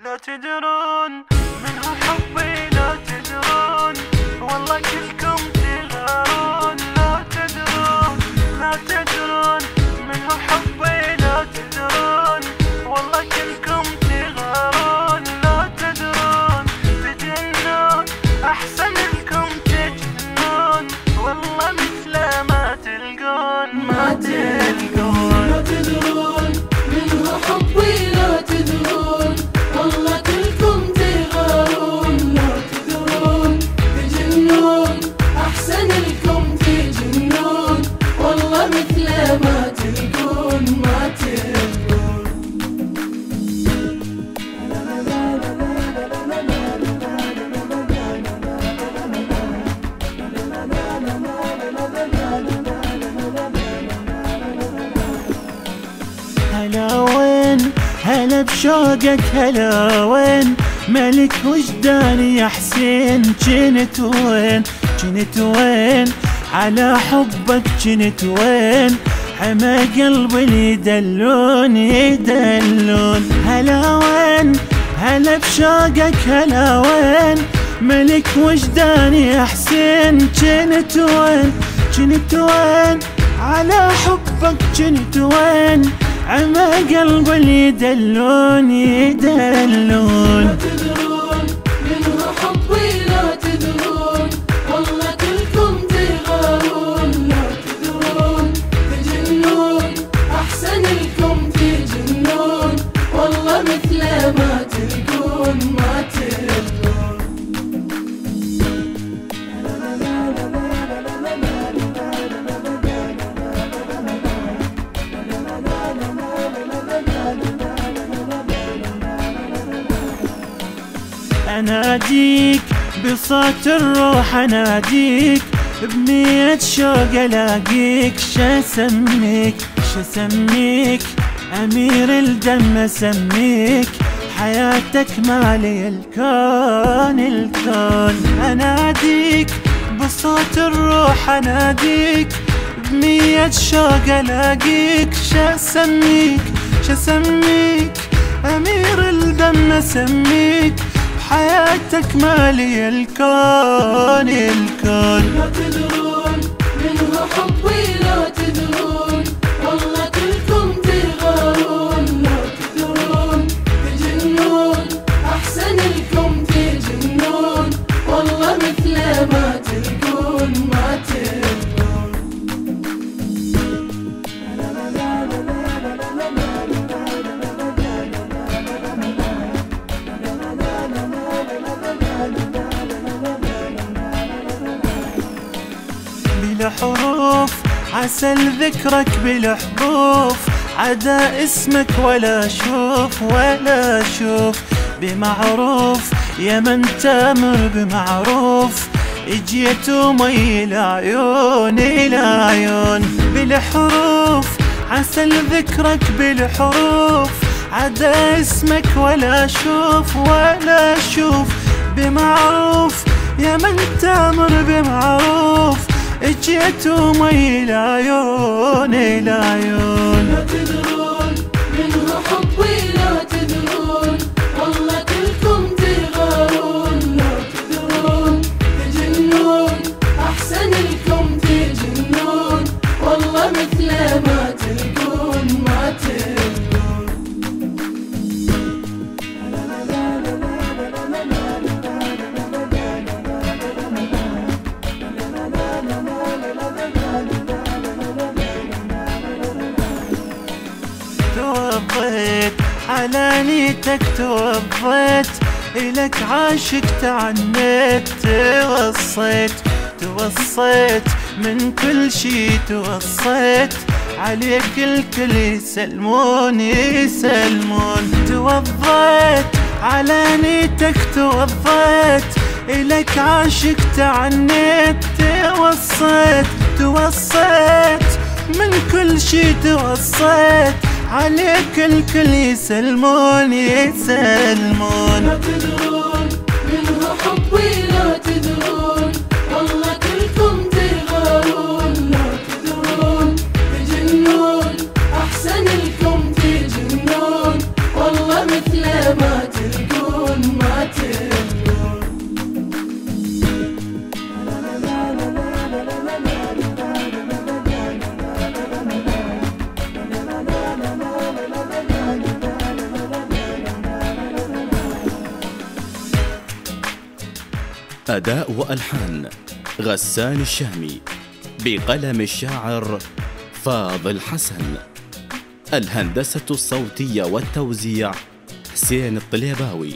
لا تدرون من هو حبي، لا تدرون والله كلكم تغارون. لا تدرون لا تدرون من هو حبي، لا تدرون والله كلكم تغارون. لا تدرون تجنون أحسن لكم تجنون، والله مثل ما تلقون ما تلقون. لا تدرون من هو حبي، لا تدرون والله كلكم تغارون. لا تدرون تجنون أحسن لكم تجنون، والله مثل ما تلقون ما تلقون. هلا وين هلا بشوقك، هلا وين ملك وجداني يا حسين. جنت وين جنت وين على حبك، جنت وين حما قلبي اللي يدلون يدلون. هلا وين هلا بشوقك، هلا وين ملك وجداني يا حسين. جنت وين جنت وين على حبك، جنت وين عما قلبي اللي يدلون يدلون. لا تدرون من هو حبي، لا تدرون والله كلكم تغارون. لا تدرون تجنون أحسن لكم تجنون، والله مثل ما تلقون ما تلقون. أناديك بصوت الروح، أناديك بنية شوق ألاقيك. شسميك شسميك أمير الدم أسميك، حياتك مالي الكون الكون. أناديك بصوت الروح، أناديك بنية شوق ألاقيك. شسميك شسميك أمير الدم أسميك، حياتك مالي الكون الكون. لا تدرون من هو حبي، لا تدرون والله كلكم تغارون. لا تدرون تجنون أحسن لكم تجنون، والله مثل ما تلقون ما تلقون. بلا حروف عسل ذكرك، بلا حروف عدا اسمك ولا شوف ولا شوف. بمعروف يا من تامر بمعروف، اجيت ومي العيون العيون. بلا حروف عسل ذكرك، بلا حروف عدا اسمك ولا شوف ولا شوف. بمعروف يا من تامر بمعروف، اجيت ومي العيون العيون. لا تدرون من هو حبي، لا تدرون والله كلكم تغارون. لا تدرون تجنون أحسن لكم تجنون، والله مثل ما تلقون ما تلقون. توضيت على نيتك، توضيت إلك عاشق تعنيت. توصيت توصيت من كل شي، توصيت عليك الكل يسلمون يسلمون. توضيت على نيتك، توضيت إلك عاشق تعنيت. توصيت توصيت من كل شي، توصيت عليك الكل يسلمون يسلمون. لا تدرون من هو حبي، لا تدرون والله كلكم تغارون. لا تدرون تجنون أحسن لكم تجنون، والله مثل ما تلقون. أداء وألحان غسان الشامي، بقلم الشاعر فاضل حسن. الهندسة الصوتية والتوزيع حسين الطليباوي.